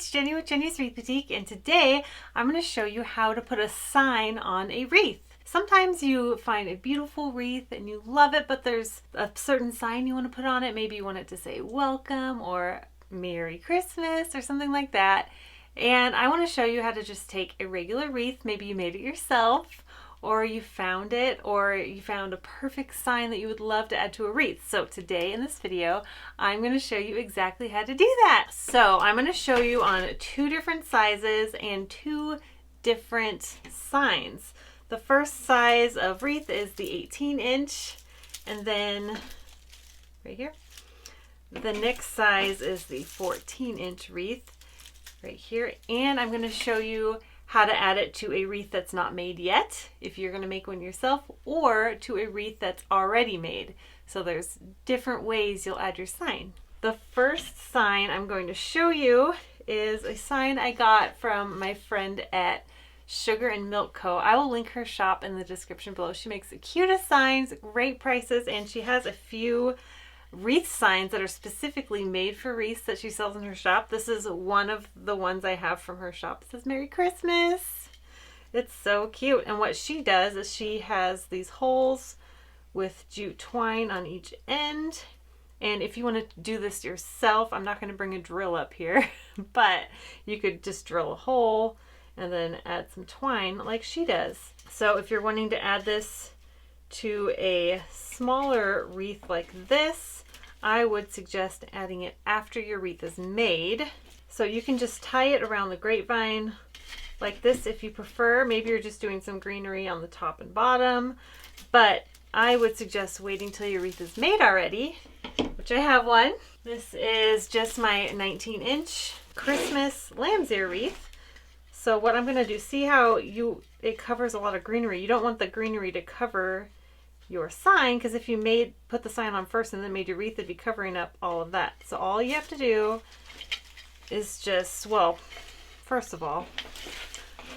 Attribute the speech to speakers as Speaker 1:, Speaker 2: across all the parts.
Speaker 1: it's Jenny with Jenny's Wreath Boutique, and today I'm going to show you how to put a sign on a wreath. Sometimes you find a beautiful wreath and you love it, but there's a certain sign you want to put on it. Maybe you want it to say welcome or Merry Christmas or something like that. And I want to show you how to just take a regular wreath. Maybe you made it yourself, or you found it, or you found a perfect sign that you would love to add to a wreath. So today in this video, I'm going to show you exactly how to do that. So I'm going to show you on 2 different sizes and 2 different signs. The first size of wreath is the 18-inch, and then right here. The next size is the 14-inch wreath right here. And I'm going to show you how to add it to a wreath that's not made yet, if you're going to make one yourself, or to a wreath that's already made. So there's different ways you'll add your sign. The first sign I'm going to show you is a sign I got from my friend at Sugar and Milk Co. I will link her shop in the description below. She makes the cutest signs, great prices, and she has a few wreath signs that are specifically made for wreaths that she sells in her shop. This is one of the ones I have from her shop. It says Merry Christmas. It's so cute. And what she does is she has these holes with jute twine on each end. And if you want to do this yourself, I'm not going to bring a drill up here, but you could just drill a hole and then add some twine like she does. So if you're wanting to add this to a smaller wreath like this, I would suggest adding it after your wreath is made. So you can just tie it around the grapevine like this if you prefer. Maybe you're just doing some greenery on the top and bottom, but I would suggest waiting till your wreath is made already, which I have one. This is just my 19-inch Christmas lamb's ear wreath. So what I'm going to do, see how it covers a lot of greenery. You don't want the greenery to cover your sign, because if you put the sign on first and then made your wreath, it'd be covering up all of that. So all you have to do is just, well, first of all,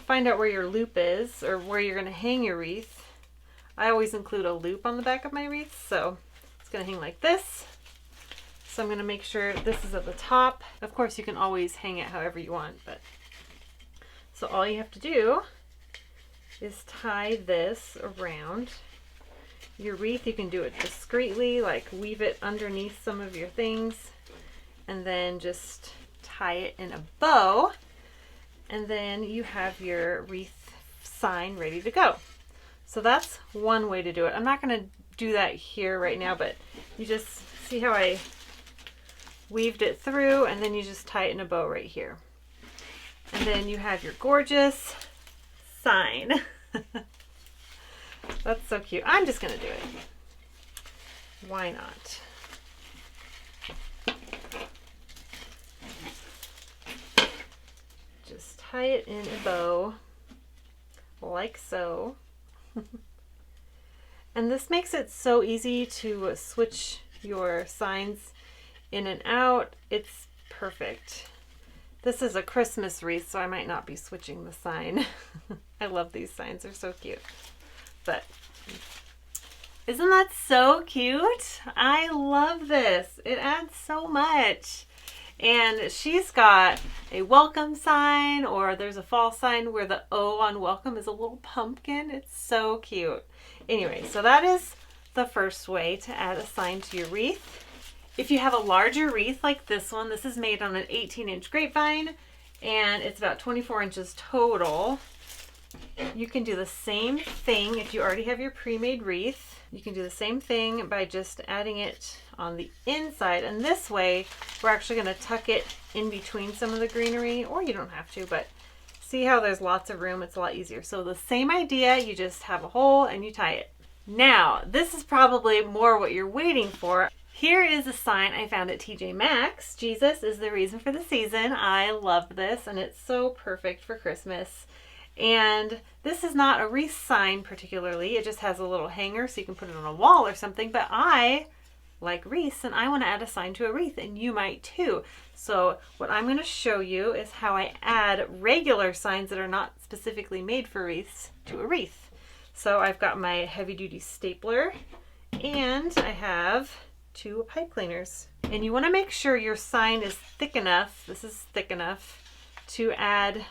Speaker 1: find out where your loop is or where you're going to hang your wreath. I always include a loop on the back of my wreath, so it's going to hang like this. So I'm going to make sure this is at the top. Of course, you can always hang it however you want, but so all you have to do is tie this around your wreath. You can do it discreetly, like weave it underneath some of your things, and then just tie it in a bow, and then you have your wreath sign ready to go. So that's one way to do it. I'm not going to do that here right now, but you just see how I weaved it through, and then you just tie it in a bow right here. And then you have your gorgeous sign. That's so cute. I'm just going to do it. Why not? Just tie it in a bow, like so. And this makes it so easy to switch your signs in and out. It's perfect. This is a Christmas wreath, so I might not be switching the sign. I love these signs. They're so cute. But isn't that so cute? I love this. It adds so much. And she's got a welcome sign, or there's a fall sign where the O on welcome is a little pumpkin. It's so cute. Anyway, so that is the first way to add a sign to your wreath. If you have a larger wreath like this one, this is made on an 18-inch grapevine, and it's about 24 inches total. You can do the same thing if you already have your pre-made wreath. You can do the same thing by just adding it on the inside, and this way we're actually going to tuck it in between some of the greenery, or you don't have to, but see how there's lots of room? It's a lot easier. So the same idea, you just have a hole and you tie it. Now, this is probably more what you're waiting for. Here is a sign I found at TJ Maxx. Jesus is the reason for the season. I love this, and it's so perfect for Christmas. And this is not a wreath sign particularly. It just has a little hanger so you can put it on a wall or something. But I like wreaths, and I want to add a sign to a wreath, and you might too. So what I'm going to show you is how I add regular signs that are not specifically made for wreaths to a wreath. So I've got my heavy-duty stapler, and I have 2 pipe cleaners. And you want to make sure your sign is thick enough, this is thick enough, to add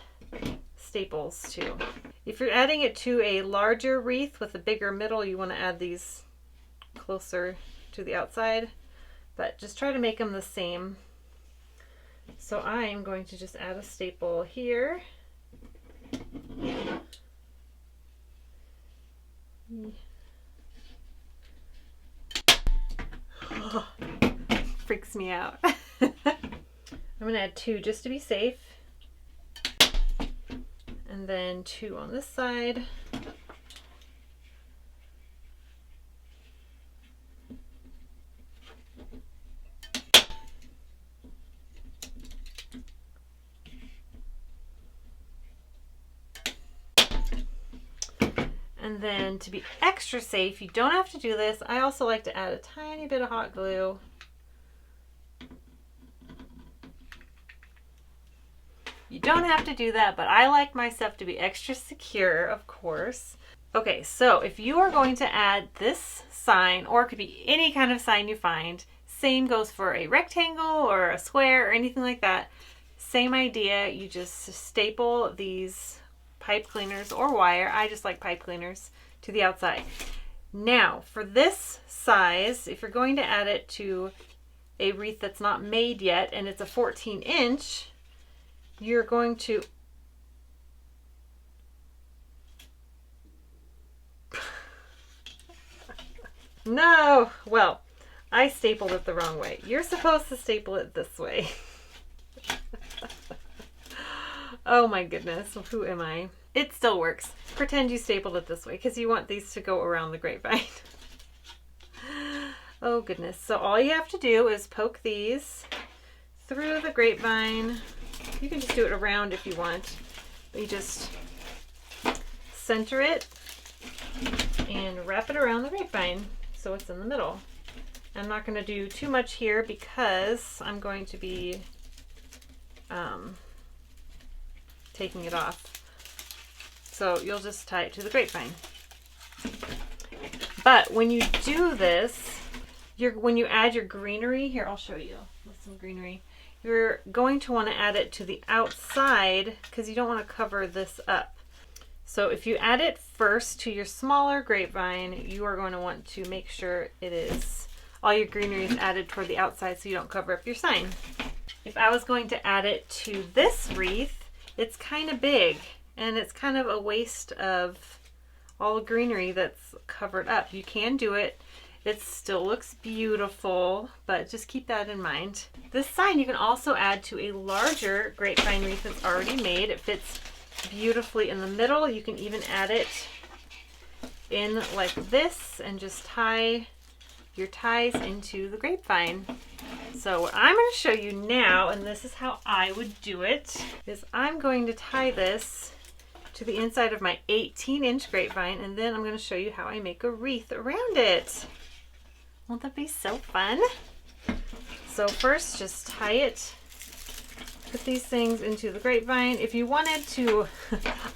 Speaker 1: staples to. If you're adding it to a larger wreath with a bigger middle, you want to add these closer to the outside, but just try to make them the same. So I'm going to just add a staple here. Oh, freaks me out. I'm going to add 2 just to be safe. And then 2 on this side. And then to be extra safe, you don't have to do this. I also like to add a tiny bit of hot glue. You don't have to do that, but I like my stuff to be extra secure, of course. Okay, so if you are going to add this sign, or it could be any kind of sign you find, same goes for a rectangle or a square or anything like that. Same idea, you just staple these pipe cleaners or wire, I just like pipe cleaners, to the outside. Now, for this size, if you're going to add it to a wreath that's not made yet and it's a 14-inch, you're going to no, well, I stapled it the wrong way. You're supposed to staple it this way. Oh my goodness, who am I? It still works. Pretend you stapled it this way because you want these to go around the grapevine. Oh goodness. So all you have to do is poke these through the grapevine. You can just do it around if you want. But you just center it and wrap it around the grapevine so it's in the middle. I'm not going to do too much here because I'm going to be taking it off. So you'll just tie it to the grapevine. But when you do this, when you add your greenery, here I'll show you with some greenery, you're going to want to add it to the outside because you don't want to cover this up. So if you add it first to your smaller grapevine, you are going to want to make sure it is, all your greenery is added toward the outside so you don't cover up your sign. If I was going to add it to this wreath, it's kind of big and it's kind of a waste of all the greenery that's covered up. You can do it. It still looks beautiful, but just keep that in mind. This sign you can also add to a larger grapevine wreath that's already made. It fits beautifully in the middle. You can even add it in like this and just tie your ties into the grapevine. So what I'm going to show you now, and this is how I would do it, is I'm going to tie this to the inside of my 18-inch grapevine, and then I'm going to show you how I make a wreath around it. Won't that be so fun? So first, just tie it, put these things into the grapevine. If you wanted to,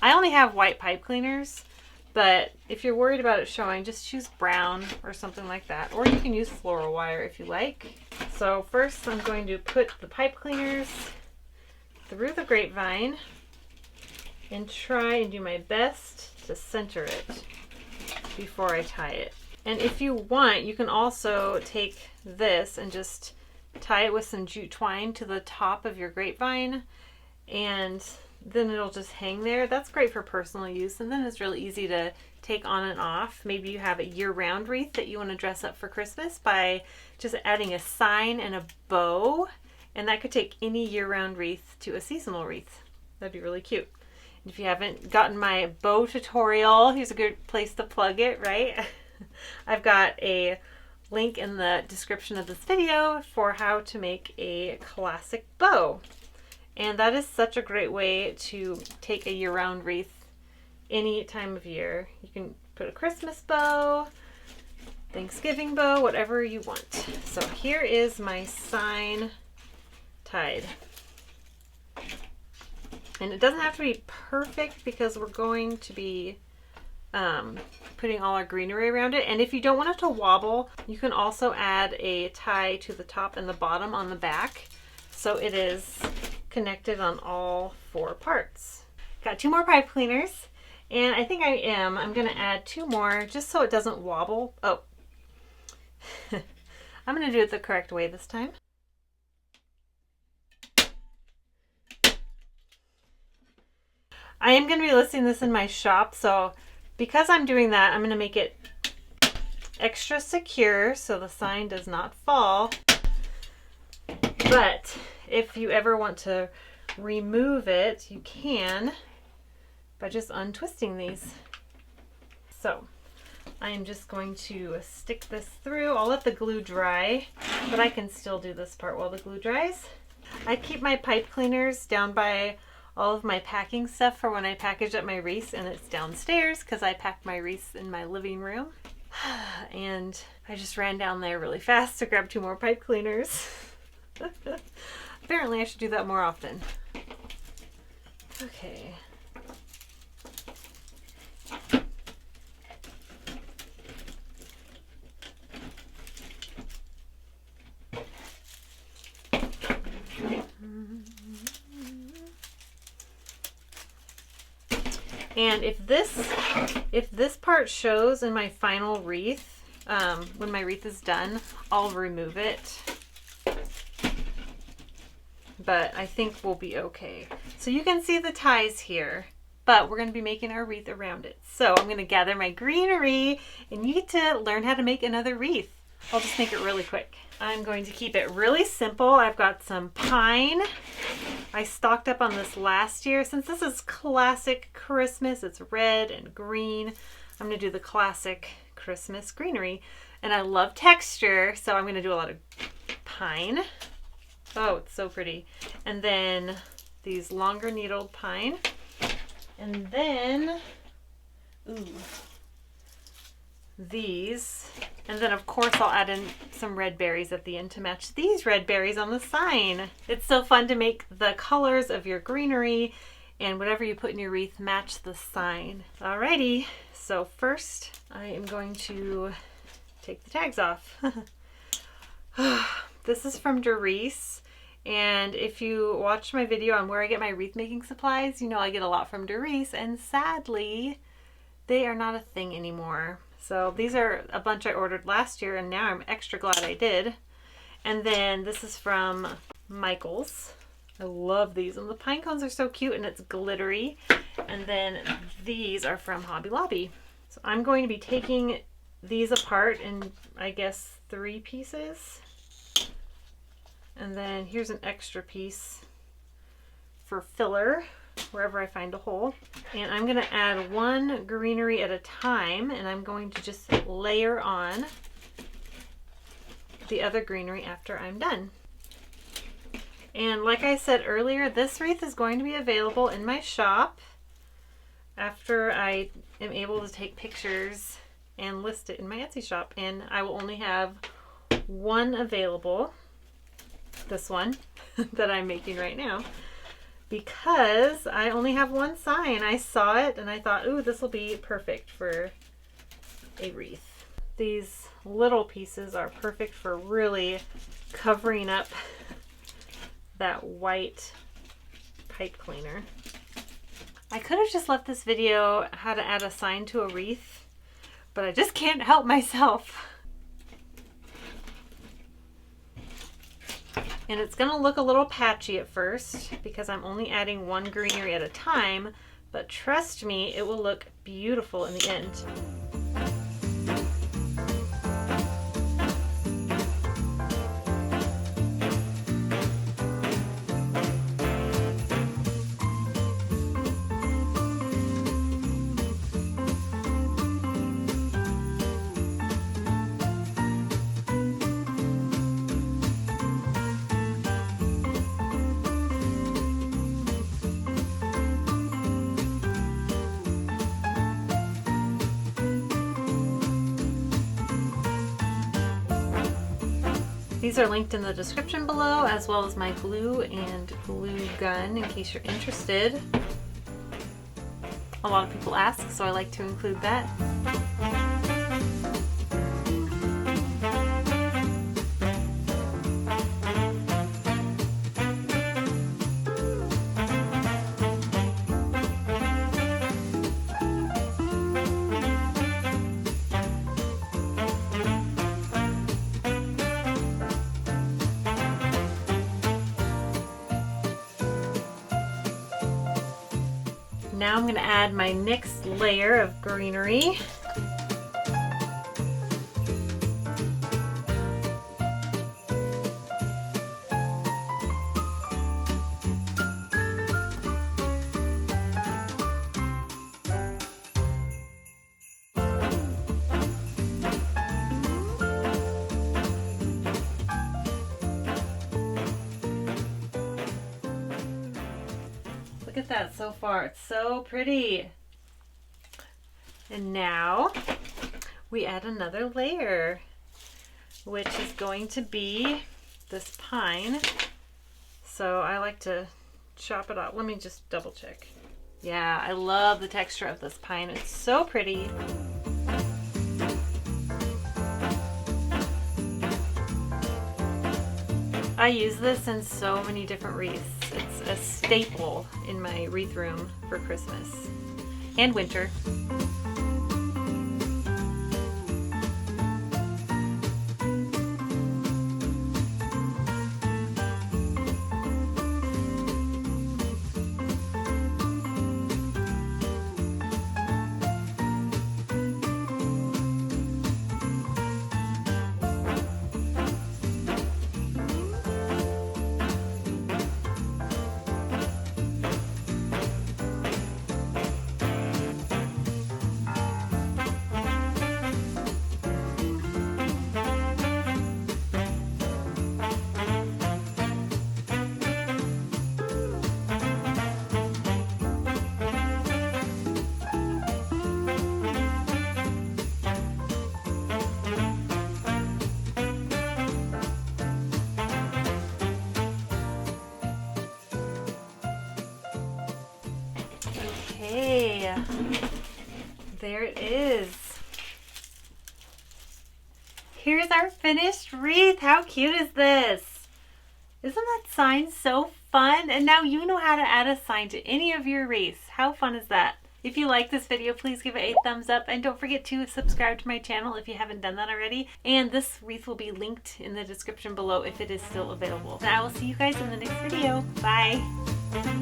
Speaker 1: I only have white pipe cleaners, but if you're worried about it showing, just choose brown or something like that. Or you can use floral wire if you like. So first I'm going to put the pipe cleaners through the grapevine and try and do my best to center it before I tie it. And if you want, you can also take this and just tie it with some jute twine to the top of your grapevine, and then it'll just hang there. That's great for personal use, and then it's really easy to take on and off. Maybe you have a year-round wreath that you want to dress up for Christmas by just adding a sign and a bow, and that could take any year-round wreath to a seasonal wreath. That'd be really cute. And if you haven't gotten my bow tutorial, here's a good place to plug it, right? I've got a link in the description of this video for how to make a classic bow. And that is such a great way to take a year-round wreath any time of year. You can put a Christmas bow, Thanksgiving bow, whatever you want. So here is my sign tied. And it doesn't have to be perfect because we're going to be putting all our greenery around it. And if you don't want it to wobble, you can also add a tie to the top and the bottom on the back so it is connected on all 4 parts. Got 2 more pipe cleaners, and I think I'm gonna add 2 more just so it doesn't wobble. Oh, I'm gonna do it the correct way this time. I am going to be listing this in my shop, so because I'm doing that, I'm going to make it extra secure so the sign does not fall. But if you ever want to remove it, you can by just untwisting these. So I am just going to stick this through. I'll let the glue dry, but I can still do this part while the glue dries. I keep my pipe cleaners down by all of my packing stuff for when I package up my wreaths, and it's downstairs because I packed my wreaths in my living room. And I just ran down there really fast to grab 2 more pipe cleaners. Apparently I should do that more often. Okay. And if this part shows in my final wreath, when my wreath is done, I'll remove it. But I think we'll be okay. So you can see the ties here, but we're going to be making our wreath around it. So I'm going to gather my greenery, and you get to learn how to make another wreath. I'll just make it really quick. I'm going to keep it really simple. I've got some pine. I stocked up on this last year. Since this is classic Christmas, it's red and green, I'm going to do the classic Christmas greenery. And I love texture, so I'm going to do a lot of pine. Oh, it's so pretty. And then these longer needled pine. And then, these. And then of course I'll add in some red berries at the end to match these red berries on the sign. It's so fun to make the colors of your greenery and whatever you put in your wreath match the sign. Alrighty, so first I am going to take the tags off. This is from Wreath, and if you watch my video on where I get my wreath making supplies, you know I get a lot from Wreath, and sadly they are not a thing anymore. So these are a bunch I ordered last year, and now I'm extra glad I did. And then this is from Michael's. I love these, and the pine cones are so cute, and it's glittery. And then these are from Hobby Lobby. So I'm going to be taking these apart in, I guess, 3 pieces. And then here's an extra piece for filler, wherever I find a hole. And I'm going to add 1 greenery at a time, and I'm going to just layer on the other greenery after I'm done. And like I said earlier, this wreath is going to be available in my shop after I am able to take pictures and list it in my Etsy shop. And I will only have 1 available, this one that I'm making right now, because I only have 1 sign. I saw it and I thought, ooh, this will be perfect for a wreath. These little pieces are perfect for really covering up that white pipe cleaner. I could have just left this video how to add a sign to a wreath, but I just can't help myself. And it's going to look a little patchy at first because I'm only adding 1 greenery at a time, but trust me, it will look beautiful in the end. These are linked in the description below, as well as my glue and glue gun in case you're interested. A lot of people ask, so I like to include that. Now I'm going to add my next layer of greenery. Look at that so far. It's so pretty. And now we add another layer, which is going to be this pine. So I like to chop it off. Let me just double check. Yeah, I love the texture of this pine. It's so pretty. I use this in so many different wreaths. It's a staple in my wreath room for Christmas and winter. Okay, there it is. Here's our finished wreath. How cute is this? Isn't that sign so fun? And now you know how to add a sign to any of your wreaths. How fun is that? If you like this video, please give it a thumbs up and don't forget to subscribe to my channel if you haven't done that already. And this wreath will be linked in the description below if it is still available. And I will see you guys in the next video. Bye!